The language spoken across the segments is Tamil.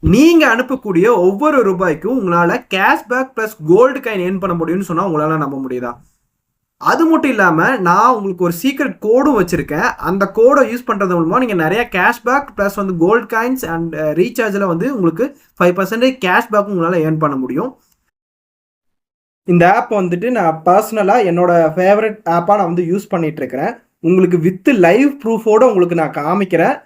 நீங்கள் அனுப்பக்கூடிய ஒவ்வொரு ரூபாய்க்கும் உங்களால் cashback plus gold coin earn பண்ண முடியும்னு சொன்னால் உங்களால் நம்ப முடியுதா? அது மட்டும் இல்லாமல் நான் உங்களுக்கு ஒரு சீக்ரெட் கோடும் வச்சுருக்கேன். அந்த கோடை யூஸ் பண்ணுறது மூலமாக நீங்கள் நிறையா கேஷ்பேக் ப்ளஸ் வந்து கோல்டு காயின்ஸ் அண்ட் ரீசார்ஜில் வந்து உங்களுக்கு 5% கேஷ்பேக்கும் உங்களால் ஏர்ன் பண்ண முடியும். இந்த ஆப் வந்துட்டு நான் பர்சனலாக என்னோடய ஃபேவரட் ஆப்பாக நான் வந்து யூஸ் பண்ணிகிட்ருக்கிறேன். உங்களுக்கு வித் லைவ் ப்ரூஃபோடு உங்களுக்கு நான் காமிக்கிறேன்.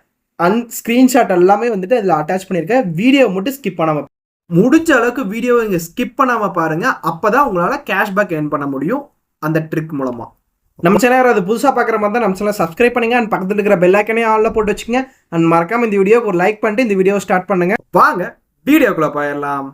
ஸ்க்ரீன்ஷாட் எல்லாமே வந்துட்டு அதில் அட்டாச் பண்ணியிருக்கேன். வீடியோ மட்டும் ஸ்கிப் பண்ணாமல், முடிஞ்ச அளவுக்கு வீடியோவை இங்கே ஸ்கிப் பண்ணாமல் பாருங்கள். அப்போ தான் உங்களால் கேஷ்பேக் ஏர்ன் பண்ண முடியும் அந்த ட்ரிக் மூலமாக. நம்ம சேனல் அது புதுசாக பார்க்குற மாதிரி தான் நம்ம சேனல் சப்ஸ்கிரைப் பண்ணுங்கள். அண்ட் பக்கத்தில் இருக்கிற பெல் ஐக்கனே ஆலில் போட்டு வச்சுங்க. அண்ட் மறக்காமல் இந்த வீடியோக்கு ஒரு லைக் பண்ணிட்டு இந்த வீடியோவை ஸ்டார்ட் பண்ணுங்கள். வாங்க வீடியோக்குள்ளே போயிடலாம்.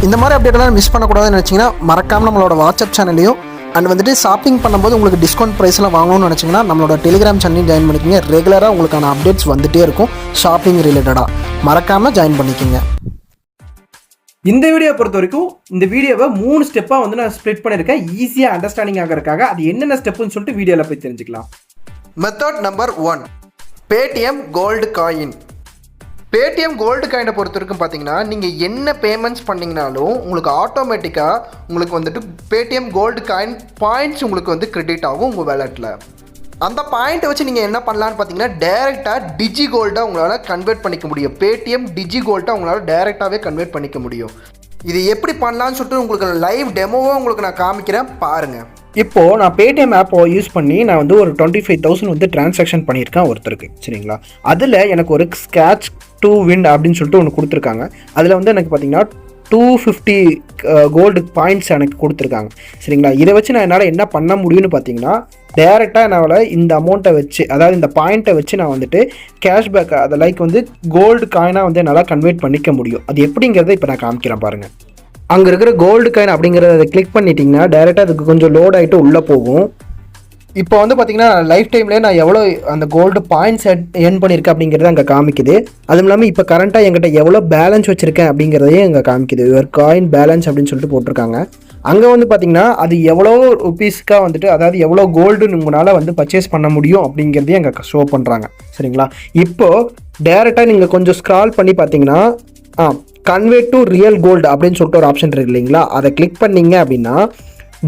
இந்த மாதிரி அப்டேட்டெல்லாம் மிஸ் பண்ணக்கூடாதுன்னு நினச்சிங்கன்னா மறக்காமல் நம்மளோட வாட்ஸ்அப் சேனலையும் அண்ட் வந்துட்டு ஷாப்பிங் பண்ணும்போது உங்களுக்கு டிஸ்கவுண்ட் ப்ரைஸ்லாம் வாங்கணும்னு நினச்சிங்கன்னா நம்மளோட டெலிகிராம் சேனலையும் ஜாயின் பண்ணிக்கோங்க. ரெகுலராக உங்களுக்கான அப்டேட்ஸ் வந்துகிட்டே இருக்கும் ஷாப்பிங் ரிலேட்டடாக. மறக்காமல் ஜாயின் பண்ணிக்கோங்க. இந்த வீடியோ பொறுத்த வரைக்கும் இந்த வீடியோவை 3 ஸ்டெப்பாக வந்து நான் ஸ்ப்ளிட் பண்ணியிருக்கேன், ஈஸியாக அண்டர்ஸ்டாண்டிங் ஆகிறதுக்காக. அது என்னென்ன ஸ்டெப்புன்னு சொல்லிட்டு வீடியோவில் போய் தெரிஞ்சுக்கலாம். Method number 1, Paytm gold coin. Paytm gold காயினை பொறுத்த வரைக்கும் பார்த்தீங்கன்னா நீங்கள் என்ன பேமெண்ட்ஸ் பண்ணிங்கனாலும் உங்களுக்கு ஆட்டோமேட்டிக்காக உங்களுக்கு வந்துட்டு பேடிஎம் கோல்டு காயின் பாயிண்ட்ஸ் உங்களுக்கு வந்து கிரெடிட் ஆகும் உங்கள் வேலெட்டில். அந்த பாயிண்ட்டை வச்சு நீங்கள் என்ன பண்ணலான்னு பார்த்தீங்கன்னா டேரெக்டாக டிஜி கோல்டாக உங்களால் கன்வெர்ட் பண்ணிக்க முடியும். பேடிஎம் டிஜி கோல்டாக உங்களால் டேரெக்டாகவே கன்வெர்ட் பண்ணிக்க முடியும். இது எப்படி பண்ணலான்னு சொல்லிட்டு உங்களுக்கு லைவ் டெமோவாக உங்களுக்கு நான் காமிக்கிறேன், பாருங்கள். இப்போது நான் பேடிஎம் ஆப்பை யூஸ் பண்ணி நான் வந்து ஒரு 25,000 வந்து டிரான்சாக்ஷன் பண்ணியிருக்கேன் ஒருத்தருக்கு, சரிங்களா? அதில் எனக்கு ஒரு ஸ்கேட்ச் டு வின் அப்படின்னு சொல்லிட்டு ஒன்று கொடுத்துருக்காங்க. அதில் வந்து எனக்கு பார்த்தீங்கன்னா 250 கோல்டு பாயிண்ட்ஸ் எனக்கு கொடுத்துருக்காங்க, சரிங்களா? இதை வச்சு நான் என்னால் என்ன பண்ண முடியும்னு பார்த்தீங்கன்னா டேரெக்டாக என்னால் இந்த அமௌண்ட்டை வச்சு, அதாவது இந்த பாயிண்ட்டை வச்சு நான் வந்துட்டு கேஷ்பேக் அதை லைக் வந்து கோல்டு காயினாக வந்து என்னால் கன்வெர்ட் பண்ணிக்க முடியும். அது எப்படிங்கிறத இப்போ நான் காமிக்கிறேன் பாருங்கள். அங்கே இருக்கிற கோல்டு காயின் அப்படிங்கிறத அதை கிளிக் பண்ணிட்டீங்கன்னா டேரெக்டாக அதுக்கு கொஞ்சம் லோட் ஆகிட்டு உள்ளே போகும். இப்போ வந்து பார்த்தீங்கன்னா லைஃப் டைம்லேயே நான் எவ்வளோ அந்த கோல்டு பாயிண்ட்ஸ் ஏர்ன் பண்ணியிருக்கேன் அப்படிங்கிறது அங்கே காமிக்குது. அதுவும் இல்லாமல் இப்போ கரண்ட்டாக என்கிட்ட எவ்வளோ பேலன்ஸ் வச்சுருக்கேன் அப்படிங்கிறதையும் அங்கே காமிக்குது. யுவர் காயின் பேலன்ஸ் அப்படின்னு சொல்லிட்டு போட்டிருக்காங்க. அங்கே வந்து பார்த்தீங்கன்னா அது எவ்வளோ ருபீஸ்க்காக வந்துட்டு, அதாவது எவ்வளோ கோல்டுன்னு உங்களால் வந்து பர்ச்சேஸ் பண்ண முடியும் அப்படிங்கிறதையும் அங்கே ஷோ பண்ணுறாங்க, சரிங்களா? இப்போது டேரெக்டாக நீங்கள் கொஞ்சம் ஸ்க்ரால் பண்ணி பார்த்தீங்கன்னா கன்வெர்ட் டு ரியல் கோல்டு அப்படின்னு சொல்லிட்டு ஒரு ஆப்ஷன் இருக்கு இல்லைங்களா? அதை கிளிக் பண்ணிங்க அப்படின்னா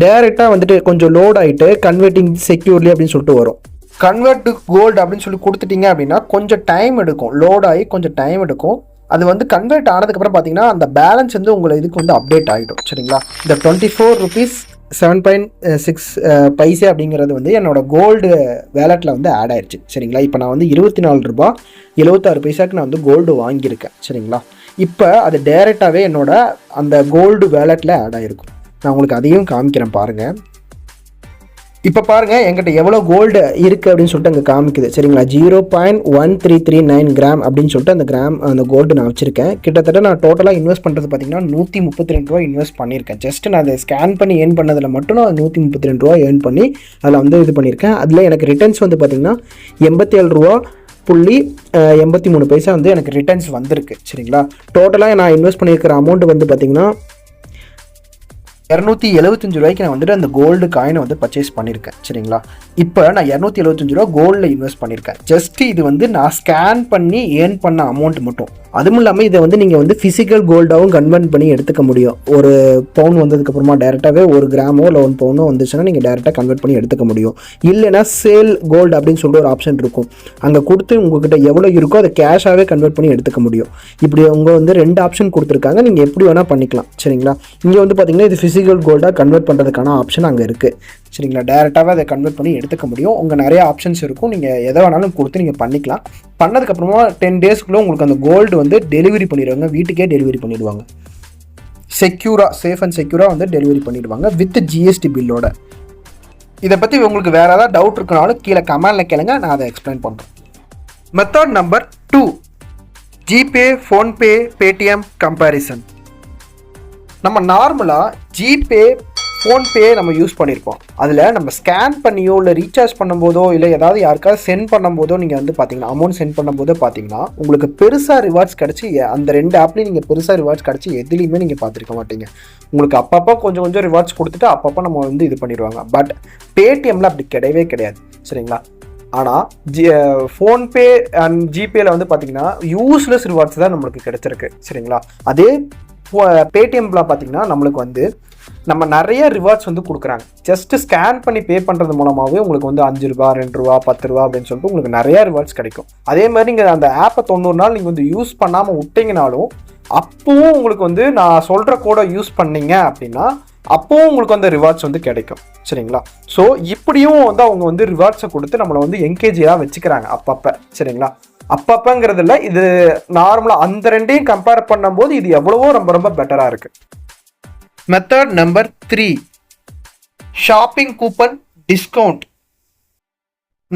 டேரெக்டாக வந்துட்டு கொஞ்சம் லோட் ஆகிட்டு கன்வெர்ட்டிங் செக்யூர்லி அப்படின்னு சொல்லிட்டு வரும். கன்வெர்ட் டு கோல்டு அப்படின்னு சொல்லி கொடுத்துட்டீங்க அப்படின்னா கொஞ்சம் டைம் எடுக்கும், லோட் ஆகி கொஞ்சம் டைம் எடுக்கும். அது வந்து கன்வெர்ட் ஆனதுக்கப்புறம் பார்த்தீங்கன்னா அந்த பேலன்ஸ் வந்து உங்களை இதுக்கு வந்து அப்டேட் ஆகிடும், சரிங்களா? இந்த 24 rupees 7.6 பைசே அப்படிங்கிறது வந்து என்னோட கோல்டு வேலெட்டில் வந்து ஆட் ஆயிடுச்சு, சரிங்களா? இப்போ நான் வந்து 24 ரூபாய் 76 பைசாக்கு நான் வந்து கோல்டு வாங்கியிருக்கேன், சரிங்களா? இப்போ அது டேரெக்டாகவே என்னோட அந்த கோல்டு வேலெட்டில் ஆட் ஆகிருக்கும். நான் உங்களுக்கு அதையும் காமிக்கிறேன் பாருங்கள். இப்போ பாருங்கள் என்கிட்ட எவ்வளோ கோல்டு இருக்குது அப்படின்னு சொல்லிட்டு அங்கே காமிக்குது, சரிங்களா? 0.1339 கிராம் அப்படின்னு சொல்லிட்டு அந்த கோல்டு நான் வச்சுருக்கேன். கிட்டத்தட்ட நான் டோட்டலாக இன்வெஸ்ட் பண்ணுறது பார்த்தீங்கன்னா 132 ரூபா இன்வெஸ்ட் பண்ணியிருக்கேன். ஜஸ்ட் நான் அதை ஸ்கேன் பண்ணி ஏர்ன் பண்ணதில் மட்டும் நான் 132 ரூபா ஏர்ன் பண்ணி அதில் வந்து இது பண்ணியிருக்கேன். அதில் எனக்கு ரிட்டர்ன்ஸ் வந்து பார்த்திங்கன்னா 87 ரூபா 83 பைசா வந்து எனக்கு ரிட்டர்ன்ஸ் வந்திருக்கு, சரிங்களா? டோட்டலாக நான் இன்வெஸ்ட் பண்ணியிருக்கிற அமௌண்ட் வந்து பார்த்திங்கன்னா 275 ரூபாய்க்கு நான் வந்துட்டு அந்த கோல்டு காயினை வந்து பர்ச்சேஸ் பண்ணியிருக்கேன், சரிங்களா? இப்போ நான் 275 ரூபா கோல்டில் இன்வெஸ்ட் பண்ணியிருக்கேன். ஜஸ்ட் இது வந்து நான் ஸ்கேன் பண்ணி ஏர்ன் பண்ண அமௌண்ட் மட்டும். அதுவும் இல்லாமல் இதை வந்து நீங்கள் வந்து ஃபிசிக்கல் கோல்டாகவும் கன்வெர்ட் பண்ணி எடுத்துக்க முடியும். ஒரு பவுன் வந்ததுக்கப்புறமா டேரெக்டாகவே 1 கிராமோ இல்லை 1 பவுனோ வந்துச்சுன்னா நீங்கள் டேரெக்டாக கன்வெர்ட் பண்ணி எடுத்துக்க முடியும். இல்லைனா சேல் கோல்டு அப்படின்னு சொல்லிட்டு ஒரு ஆப்ஷன் இருக்கும். அங்கே கொடுத்து உங்கள்கிட்ட எவ்வளோ இருக்கோ அதை கேஷாகவே கன்வெர்ட் பண்ணி எடுத்துக்க முடியும். இப்படி அவங்க வந்து 2 ஆப்ஷன் கொடுத்துருக்காங்க, நீங்கள் எப்படி வேணால் பண்ணிக்கலாம், சரிங்களா? இங்கே வந்து பார்த்திங்கன்னா இது ஃபிசிக்கல் கோல்டாக கன்வெர்ட் பண்ணுறதுக்கான ஆப்ஷன் அங்கே இருக்குது, சரிங்களா? டேரெக்டாகவே அதை கன்வெர்ட் பண்ணி எடுத்துக்க முடியும். உங்கள் நிறைய ஆப்ஷன்ஸ் இருக்கும், நீங்கள் எதை வேணாலும் கொடுத்து நீங்கள் பண்ணிக்கலாம். பண்ணதுக்கப்புறமா 10 டேஸ்க்குள்ளே உங்களுக்கு அந்த கோல்டு வந்து டெலிவரி பண்ணிடுவாங்க, வீட்டுக்கே டெலிவரி பண்ணிடுவாங்க. செக்யூராக, சேஃப் அண்ட் செக்யூராக வந்து டெலிவரி பண்ணிடுவாங்க வித் ஜிஎஸ்டி பில்லோட. இதை பற்றி உங்களுக்கு வேறு ஏதாவது டவுட் இருக்குனாலும் கீழே கமெண்டில் கேளுங்க, நான் அதை எக்ஸ்பிளைன் பண்ணுறேன். Method number 2, GPay, PhonePe, Paytm comparison. நம்ம நார்மலாக ஜிபே, ஃபோன்பே நம்ம யூஸ் பண்ணியிருப்போம். அதில் நம்ம ஸ்கேன் பண்ணியோ இல்லை ரீசார்ஜ் பண்ணும்போதோ இல்லை ஏதாவது யாருக்காவது சென்ட் பண்ணும்போதோ நீங்கள் வந்து பார்த்தீங்கன்னா அமௌண்ட் சென்ட் பண்ணும்போதோ பார்த்தீங்கன்னா உங்களுக்கு பெருசாக ரிவார்ட்ஸ் கிடச்சி அந்த 2 ஆப்லேயும் நீங்கள் பெருசாக ரிவார்ட்ஸ் கிடச்சி எதுலேயுமே நீங்கள் பார்த்துருக்க மாட்டீங்க. உங்களுக்கு அப்பப்போ கொஞ்சம் கொஞ்சம் ரிவார்ட்ஸ் கொடுத்துட்டு அப்பப்போ நம்ம வந்து இது பண்ணிடுவாங்க. பட் பேடிஎம்ல அப்படி கிடையவே கிடையாது. சரிங்களா? ஆனால் ஃபோன்பே அண்ட் ஜிபேயில் வந்து பார்த்தீங்கன்னா யூஸ்லெஸ் ரிவார்ட்ஸ் தான் நம்மளுக்கு கிடைச்சிருக்கு. சரிங்களா? அதே பேடிஎம்ல பார்த்தீங்கன்னா நம்மளுக்கு வந்து நம்ம நிறைய ரிவார்ட்ஸ் வந்து கொடுக்குறாங்க. ஜஸ்ட் ஸ்கேன் பண்ணி பே பண்ணுறது மூலமாகவே உங்களுக்கு வந்து 5 ரூபா 2 ரூபா 10 ரூபா அப்படின்னு சொல்லிட்டு உங்களுக்கு நிறைய ரிவார்ட்ஸ் கிடைக்கும். அதே மாதிரி நீங்கள் அந்த ஆப்பை 90 நாள் நீங்கள் வந்து யூஸ் பண்ணாமல் விட்டீங்கனாலும் அப்பவும் உங்களுக்கு வந்து நான் சொல்கிற கோடை யூஸ் பண்ணீங்க அப்படின்னா அப்பவும் உங்களுக்கு வந்து ரிவார்ட்ஸ் வந்து கிடைக்கும். சரிங்களா? ஸோ இப்படியும் வந்து அவங்க வந்து ரிவார்ட்ஸை கொடுத்து நம்மளை வந்து என்கேஜியாக வச்சுக்கிறாங்க அப்பப்போ. சரிங்களா? அப்பப்பங்கிறதுல இது நார்மலாக அந்த 2ஐயும் கம்பேர் பண்ணும்போது இது எவ்வளவோ ரொம்ப ரொம்ப பெட்டராக இருக்குது. Method number 3, shopping coupon discount.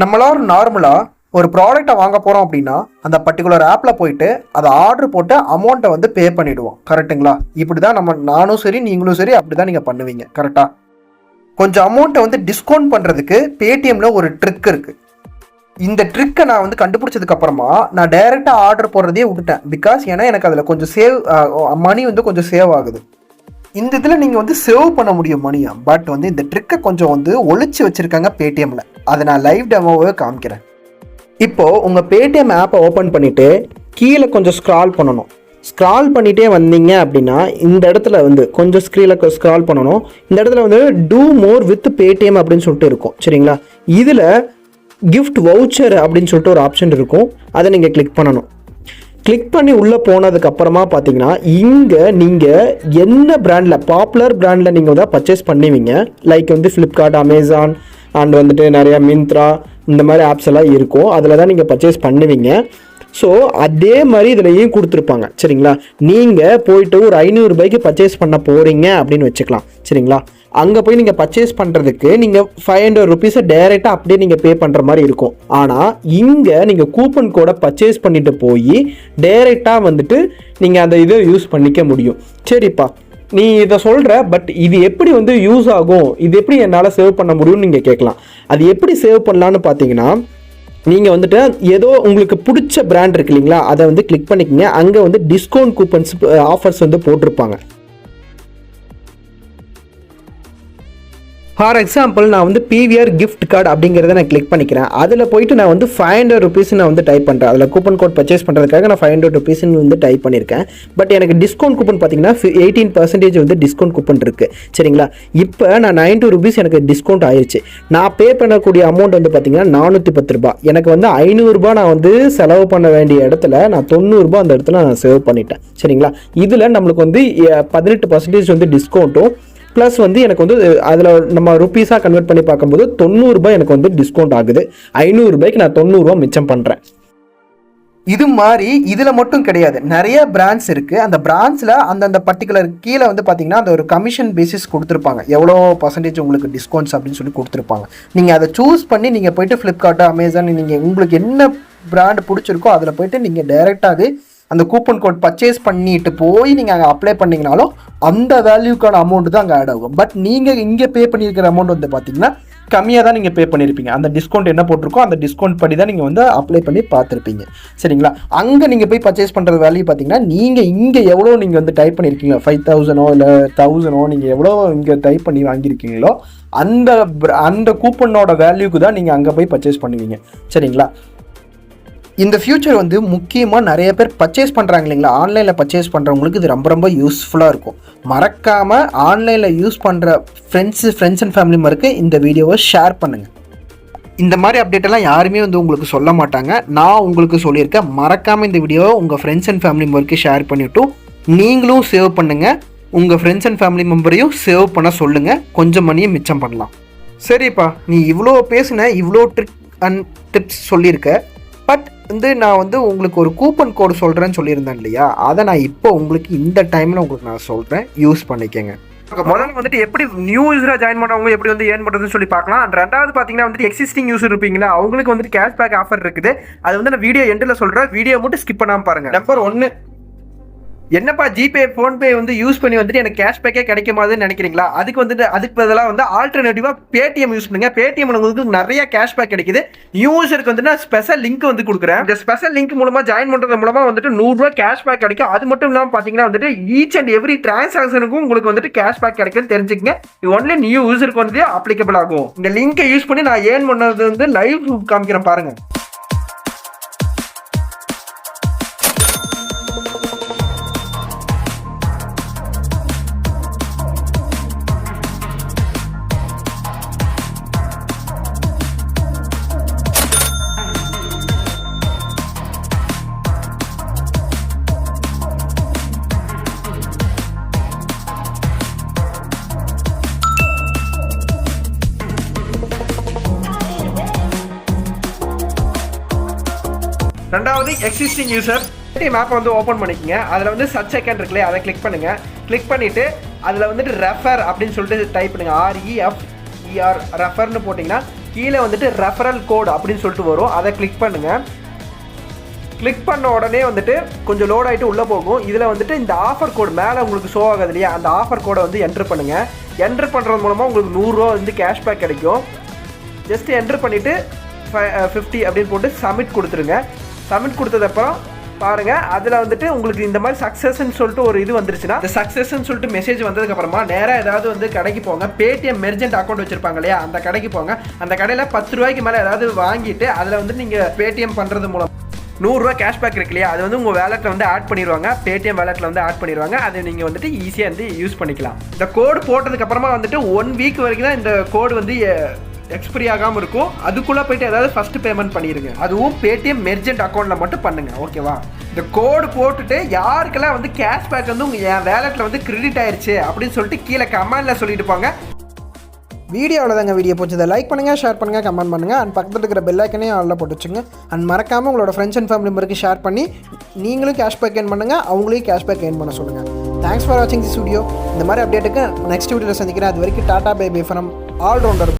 நம்மளால நார்மலாக ஒரு ப்ராடக்டை வாங்க போகிறோம் அப்படின்னா அந்த பர்டிகுலர் ஆப்பில் போயிட்டு அதை ஆர்டர் போட்டு அமௌண்ட்டை வந்து பே பண்ணிவிடுவோம். கரெக்டுங்களா? இப்படி தான் நானும் சரி நீங்களும் சரி அப்படி தான் நீங்கள் பண்ணுவீங்க. கரெக்டாக? கொஞ்சம் அமௌண்ட்டை வந்து டிஸ்கவுண்ட் பண்ணுறதுக்கு பேடிஎம்மில் ஒரு ட்ரிக் இருக்குது. இந்த ட்ரிக்கை நான் வந்து கண்டுபிடிச்சதுக்கப்புறமா நான் டைரெக்டாக ஆர்டர் போடுறதே விட்டுட்டேன். பிகாஸ் ஏன்னா எனக்கு அதில் கொஞ்சம் மணி வந்து கொஞ்சம் சேவ் ஆகுது. இந்த இதில் நீங்கள் வந்து சேவ் பண்ண முடியும் மணியா. பட் வந்து இந்த ட்ரிக்கை கொஞ்சம் வந்து ஒழிச்சு வச்சுருக்காங்க பேடிஎம்மில். அதை நான் லைவ் டெமோவே காமிக்கிறேன். இப்போது உங்கள் பேடிஎம் ஆப்பை ஓப்பன் பண்ணிவிட்டு கீழே கொஞ்சம் ஸ்க்ரால் பண்ணணும். ஸ்க்ரால் பண்ணிகிட்டே வந்தீங்க அப்படின்னா இந்த இடத்துல வந்து கொஞ்சம் ஸ்க்ரால் பண்ணணும். இந்த இடத்துல வந்து டூ மோர் வித் பேடிஎம் அப்படின்னு சொல்லிட்டு இருக்கும். சரிங்களா? இதில் கிஃப்ட் வவுச்சர் அப்படின்னு சொல்லிட்டு ஒரு ஆப்ஷன் இருக்கும். அதை நீங்கள் கிளிக் பண்ணணும். கிளிக் பண்ணி உள்ளே போனதுக்கப்புறமா பார்த்தீங்கன்னா இங்கே நீங்கள் என்ன பிராண்டில் பாப்புலர் பிராண்டில் நீங்கள் வந்து பர்ச்சேஸ் பண்ணுவீங்க. லைக் வந்து ஃப்ளிப்கார்ட், அமேசான் அண்ட் வந்துட்டு நிறையா மிந்த்ரா இந்த மாதிரி ஆப்ஸ் எல்லாம் இருக்கும். அதில் தான் நீங்கள் பர்ச்சேஸ் பண்ணுவீங்க. ஸோ அதே மாதிரி இதுலையும் கொடுத்துருப்பாங்க. சரிங்களா? நீங்கள் போயிட்டு ஒரு 500 ரூபாய்க்கு பர்ச்சேஸ் பண்ண போகிறீங்க அப்படின்னு வச்சுக்கலாம். சரிங்களா? அங்கே போய் நீங்கள் பர்ச்சேஸ் பண்ணுறதுக்கு நீங்கள் 500 ருபீஸை டைரெக்டாக அப்படியே நீங்கள் பே பண்ணுற மாதிரி இருக்கும். ஆனால் இங்கே நீங்கள் கூப்பன் கோடை பர்ச்சேஸ் பண்ணிட்டு போய் டைரெக்டாக வந்துட்டு நீங்கள் அந்த இதை யூஸ் பண்ணிக்க முடியும். சரிப்பா, நீ இதை சொல்கிற, பட் இது எப்படி வந்து யூஸ் ஆகும், இது எப்படி என்னால் சேவ் பண்ண முடியும்னு நீங்கள் கேட்கலாம். அது எப்படி சேவ் பண்ணலான்னு பார்த்தீங்கன்னா நீங்கள் வந்துட்டு ஏதோ உங்களுக்கு பிடிச்ச பிராண்ட் இருக்கு இல்லைங்களா, அதை வந்து கிளிக் பண்ணிக்கங்க. அங்கே வந்து டிஸ்கவுண்ட் கூப்பன்ஸ் ஆஃபர்ஸ் வந்து போட்டிருப்பாங்க. ஃபார் எக்ஸாம்பிள் நான் வந்து பிவிஆர் கிஃப்ட் கார்டு அப்படிங்கிறத நான் கிளிக் பண்ணிக்கிறேன். அதில் போயிட்டு நான் வந்து 500 ருபீஸ் நான் வந்து டைப் பண்ணுறேன். அதில் கூப்பன் கோட் பர்ச்சேஸ் பண்ணுறதுக்காக நான் 500 ருபீஸ்ன்னு வந்து டைப் பண்ணியிருக்கேன். பட் எனக்கு டிஸ்கவுண்ட் கூப்பன் பார்த்தீங்கன்னா 18% வந்து டிஸ்கவுண்ட் கூப்பன் இருக்குது. சரிங்களா? இப்போ நான் 90 ருபீஸ் எனக்கு டிஸ்கவுண்ட் ஆயிடுச்சு. நான் பே பண்ணக்கூடிய அமௌண்ட் வந்து பார்த்தீங்கன்னா 410 ரூபா. எனக்கு வந்து 500 ரூபா நான் வந்து செலவு பண்ண வேண்டிய இடத்துல நான் 90 ரூபா அந்த இடத்துல நான் சேவ் பண்ணிட்டேன். சரிங்களா? இதில் நம்மளுக்கு வந்து 18% வந்து டிஸ்கவுண்ட்டும் ப்ளஸ் வந்து எனக்கு வந்து அதில் நம்ம ருப்பீஸாக கன்வெர்ட் பண்ணி பார்க்கும்போது 90 ரூபாய் எனக்கு வந்து டிஸ்கவுண்ட் ஆகுது. 500 ரூபாய்க்கு நான் 90 ரூபா மிச்சம் பண்ணுறேன். இது மாதிரி இதில் மட்டும் கிடையாது, நிறைய பிராண்ட்ஸ் இருக்குது. அந்த பிராண்ட்ஸில் அந்தந்த பர்டிகுலர் கீழே வந்து பார்த்தீங்கன்னா அந்த ஒரு கமிஷன் பேசிஸ் கொடுத்துருப்பாங்க. எவ்வளோ பர்சன்டேஜ் உங்களுக்கு டிஸ்கவுண்ட்ஸ் அப்படின்னு சொல்லி கொடுத்துருப்பாங்க. நீங்கள் அதை சூஸ் பண்ணி நீங்கள் போய்ட்டு ஃப்ளிப்கார்ட்டு, அமேசான், நீங்கள் உங்களுக்கு என்ன பிராண்ட் பிடிச்சிருக்கோ அதில் போய்ட்டு நீங்கள் டைரெக்டாகவே அந்த கூப்பன் கோட் பர்ச்சேஸ் பண்ணிட்டு போய் நீங்கள் அங்கே அப்ளை பண்ணிங்கனாலும் அந்த வேல்யூக்கான அமௌண்ட் தான் அங்கே ஆட் ஆகும். பட் நீங்கள் இங்கே பே பண்ணியிருக்கிற அமௌண்ட் வந்து பார்த்தீங்கன்னா கம்மியாக தான் நீங்கள் பே பண்ணியிருப்பீங்க. அந்த டிஸ்கவுண்ட் என்ன போட்டிருக்கோ அந்த டிஸ்கவுண்ட் படி தான் நீங்கள் வந்து அப்ளை பண்ணி பார்த்துருப்பீங்க. சரிங்களா? அங்கே நீங்கள் போய் பர்ச்சேஸ் பண்ணுற வேல்யூ பார்த்தீங்கன்னா நீங்கள் இங்கே எவ்வளோ நீங்கள் வந்து டைப் பண்ணியிருக்கீங்களோ 5000 இல்லை 1000 நீங்கள் எவ்வளோ இங்கே டைப் பண்ணி வாங்கியிருக்கீங்களோ அந்த கூப்பனோட வேல்யூக்கு தான் நீங்கள் அங்கே போய் பர்ச்சேஸ் பண்ணுவீங்க. சரிங்களா? இந்த ஃபியூச்சர் வந்து முக்கியமாக நிறைய பேர் பர்ச்சேஸ் பண்ணுறாங்க இல்லைங்களா, ஆன்லைனில் பர்ச்சேஸ் பண்ணுறவங்களுக்கு இது ரொம்ப ரொம்ப யூஸ்ஃபுல்லாக இருக்கும். மறக்காமல் ஆன்லைனில் யூஸ் பண்ணுற ஃப்ரெண்ட்ஸ் அண்ட் ஃபேமிலி மெம்பருக்கு இந்த வீடியோவை ஷேர் பண்ணுங்கள். இந்த மாதிரி அப்டேட்டெல்லாம் யாருமே வந்து உங்களுக்கு சொல்ல மாட்டாங்க. நான் உங்களுக்கு சொல்லியிருக்கேன். மறக்காமல் இந்த வீடியோவை உங்கள் ஃப்ரெண்ட்ஸ் அண்ட் ஃபேமிலி மெம்பருக்கு ஷேர் பண்ணிவிட்டு நீங்களும் சேவ் பண்ணுங்கள். உங்கள் ஃப்ரெண்ட்ஸ் அண்ட் ஃபேமிலி மெம்பரையும் சேவ் பண்ண சொல்லுங்கள். கொஞ்சம் மணியை மிச்சம் பண்ணலாம். சரிப்பா, நீ இவ்வளோ பேசின, இவ்வளோ ட்ரிக் அண்ட் டிப்ஸ் சொல்லியிருக்க. பட் வந்து நான் வந்து உங்களுக்கு ஒரு கூப்பன் கோடு சொல்கிறேன்னு சொல்லியிருந்தேன் இல்லையா, அதை நான் இப்போ உங்களுக்கு இந்த டைமில் உங்களுக்கு நான் சொல்கிறேன், யூஸ் பண்ணிக்கங்க. முதல்ல வந்துட்டு எப்படி நியூ யூஸராக ஜாயின் பண்ணுறவங்க எப்படி வந்து ஏர்ன் பண்ணுறதுன்னு சொல்லி பார்க்கலாம். அண்ட் ரெண்டாவது பார்த்தீங்கன்னா வந்துட்டு எக்ஸிஸ்டிங் யூஸர் இருப்பீங்களா, அவங்களுக்கு வந்துட்டு கேஷ்பேக் ஆஃபர் இருக்குது. அது வந்து நான் வீடியோ எண்டில் சொல்கிறேன், வீடியோ மட்டும் ஸ்கிப் பண்ணாமல் பாருங்கள். நம்பர் 1, என்னப்பா ஜிபே ஃபோன்பே வந்து யூஸ் பண்ணி வந்துட்டு எனக்கு கேஷ்பேக்கே கிடைக்குமாதுன்னு நினைக்கிறீங்களா? அதுக்கு பதிலாக வந்து ஆல்டர்னேட்டிவாக பேடிஎம் யூஸ் பண்ணுங்க. பேடிஎம்ல உங்களுக்கு நிறைய கேஷ்பேக் கிடைக்குது. யூசருக்கு வந்து நான் ஸ்பெஷல் லிங்க் வந்து கொடுக்குறேன். இந்த ஸ்பெஷல் லிங்க் மூலமா ஜாயின் பண்றது மூலமா வந்துட்டு 100 ரூபாய் கேஷ்பேக் கிடைக்கும். அது மட்டும் இல்லாமல் பார்த்தீங்கன்னா வந்துட்டு ஈச் அண்ட் எவ்ரி டிரான்சாக்ஷனுக்கும் உங்களுக்கு வந்துட்டு கேஷ்பேக் கிடைக்குன்னு தெரிஞ்சுக்கங்க. இது ஒன்லி நியூ யூசருக்கு வந்து அப்ளிகபிள் ஆகும். இந்த லிங்கை யூஸ் பண்ணி நான் ஏர்ன் பண்ணது வந்து லைவ் காமிக்கிறேன் பாருங்க. ரெண்டாவது எக்ஸிஸ்டிங் யூசர் பேடிஎம் ஆப்பை வந்து ஓப்பன் பண்ணிக்கங்க. அதில் வந்து சர்ச் ஐக்கான் இருக்குல்ல, அதை கிளிக் பண்ணுங்க. கிளிக் பண்ணிட்டு அதில் வந்துட்டு ரெஃபர் அப்படின்னு சொல்லிட்டு டைப் பண்ணுங்க. REFER ரெஃபர்னு போட்டிங்கன்னா கீழே வந்துட்டு ரெஃபரல் கோட் அப்படின்னு சொல்லிட்டு வரும். அதை கிளிக் பண்ணுங்க. கிளிக் பண்ண உடனே வந்துட்டு கொஞ்சம் லோட் ஆகிட்டு உள்ளே போகும். இதில் வந்துட்டு இந்த ஆஃபர் கோடு மேலே உங்களுக்கு ஷோ ஆகுது இல்லையா, அந்த ஆஃபர் கோடை வந்து என்ட்ரு பண்ணுங்கள். என்ட்ரு பண்ணுறது மூலமாக உங்களுக்கு 100 ரூபா வந்து கேஷ்பேக் கிடைக்கும். ஜஸ்ட் என்ட்ரு பண்ணிவிட்டு 50 அப்படின்னு போட்டு சப்மிட் கொடுத்துருங்க. சப்மிட் கொடுத்ததுக்கப்புறம் பாருங்கள், அதில் வந்துட்டு உங்களுக்கு இந்த மாதிரி சக்ஸஸ்ன்னு சொல்லிட்டு ஒரு இது வந்துருச்சுன்னா, இந்த சக்ஸஸ்ன்னு சொல்லிட்டு மெசேஜ் வந்ததுக்கப்புறமா நேராக ஏதாவது வந்து கடைக்கு போங்க. பேடிஎம் மெர்ஜென்ட் அக்கௌண்ட் வச்சுருப்பாங்க இல்லையா, அந்த கடைக்கு போங்க. அந்த கடையில் 10 ரூபாய்க்கு மேலே ஏதாவது வாங்கிட்டு அதில் வந்து நீங்கள் பேடிஎம் பண்ணுறது மூலம் 100 ரூபா கேஷ்பேக் இருக்கு இல்லையா, அது வந்து உங்கள் வேலெட்டில் வந்து ஆட் பண்ணிடுவாங்க. பேடிஎம் வேலெட்டில் வந்து ஆட் பண்ணிடுவாங்க. அதை நீங்கள் வந்துட்டு ஈஸியாக வந்து யூஸ் பண்ணிக்கலாம். இந்த கோடு போட்டதுக்கப்புறமா வந்துட்டு 1 வீக் வரைக்கும் தான் இந்த கோடு வந்து எக்ஸ்பிரி ஆகாமல் இருக்கும். அதுக்குள்ளே போயிட்டு ஏதாவது ஃபஸ்ட்டு பேமெண்ட் பண்ணிடுங்க. அதுவும் பேடிஎம் மெர்ஜென்ட் அக்கௌண்ட்டில் மட்டும் பண்ணுங்கள், ஓகேவா? இந்த கோடு போட்டுட்டு யாருக்கெல்லாம் வந்து கேஷ்பேக் வந்து உங்கள் என் வேலெட்டில் வந்து கிரெடிட் ஆயிடுச்சு அப்படின்னு சொல்லிட்டு கீழே கமெண்டில் சொல்லிட்டு போங்க. வீடியோ அவ்வளோதாங்க. வீடியோ பிடிச்சதை லைக் பண்ணுங்கள், ஷேர் பண்ணுங்கள், கமெண்ட் பண்ணுங்கள். அண்ட் பக்கத்தில் இருக்கிற பெல் ஐக்கனையும் ஆளில் போட்டு வச்சுங்க. அண்ட் மறக்காமல் உங்களோட ஃப்ரெண்ட்ஸ் அண்ட் ஃபேமிலி மெம்பருக்கு ஷேர் பண்ணி நீங்களும் கேஷ்பேக் ஏர்ன் பண்ணுங்கள், அவங்களையும் கேஷ்பேக் ஏர்ன் பண்ண சொல்லுங்கள். தேங்க்ஸ் ஃபார் வாட்சிங் திஸ் வீடியோ. இந்த மாதிரி அப்டேட்டுக்கு நெக்ஸ்ட் வீடியோவில் சந்திக்கிறேன். அது வரைக்கும் tata bye bye from allrounder.